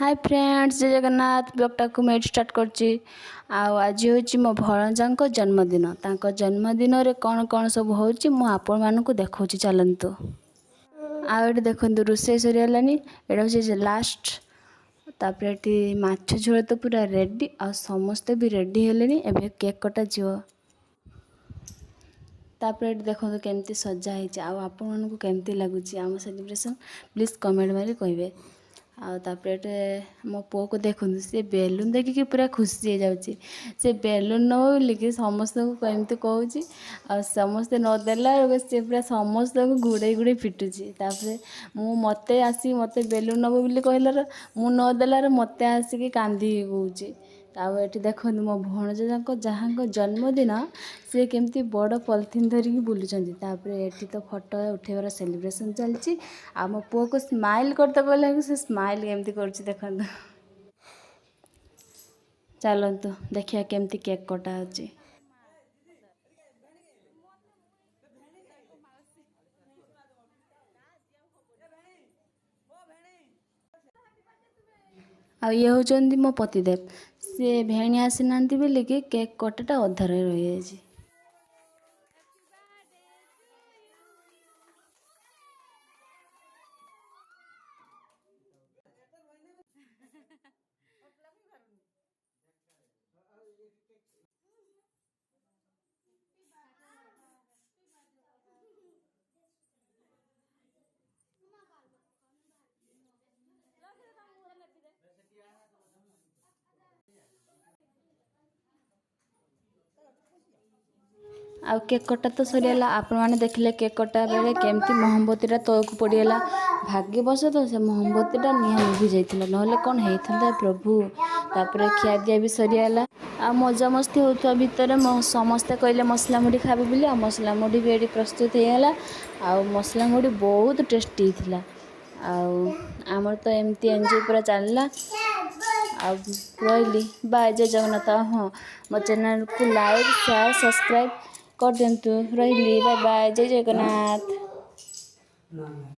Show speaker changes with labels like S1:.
S1: Hi friends, जय जगन्नाथ। ब्लॉगटा को मैं स्टार्ट करची। आज हूँ मो भणजा जन्मदिन। तांको जन्मदिन रे कौन कौन सब होची मु आपण मानकु देखौची। चलंतु आउ देखंतु रोषे सरीगलानी। एटा हूँ लास्ट। तापर एटी माछ झोल तो पूरा रेडी आ समस्ते भी रेडी हेलेनी। एबे केक कटा जिवो। तापर एटी देखंतु केमती सजा ହେଇଛି। आ आपण मानकु केमती लागुची आम सेलिब्रेशन प्लीज कमेंट मारी कहबे। आते मो पु को देखुन सी बेलून देखिकी पूरा खुशी हो जाऊँगी। से बेलून न बोलिकी समस्त को कमती कहूँ आ समस्ते नदेला सी पूरा समस्त को गुड़े गुड़े फिटुची। तापर मत आसिक मत बेलून नब बोली कहलार मु नदेलार मत आसिक कांदी कौची। ये देखो मो भणजा जहाँ जन्मदिन सी केमती बड़ पॉलिथिन धरिकी बुलूँ। ये तो फोटो उठेबार सेलिब्रेशन चलती। आ मो पुओ को स्माइल करते कहला से स्माइल केमती कर देखो। चलतु देखिए केमती केक कटा होची। ये होचंदी मो पतिदेव। सी भेणी आसी ना बोलिकी केक कटाटा अधारे रही जाइए। आ केक कटा तो सरीगला। आपण मैंने देखले केक कटा बेले केमती मोहम्बतीटा तलक पड़गला। भाग्यवश तो से मोहम्बतीटा निहा निभि जाइथिला, नहले कौन होता प्रभु। तापर खिया दिया भी सरीगला। आ मजा मस्ती होता भितर समस्ते कहले मसला मुढ़ी खाबे बोली। आ मसला मुढ़ी भी ये प्रस्तुत होगला। आ मसला मुढ़ी बहुत टेस्टी थी। आमर तो एमती एंजॉय पूरा चलला। रही बाय, जय जगन्नाथ। हाँ, मो चैनल को लाइक शेयर सब्सक्राइब कर दिंतु। रही बाय बाय, जय जगन्नाथ।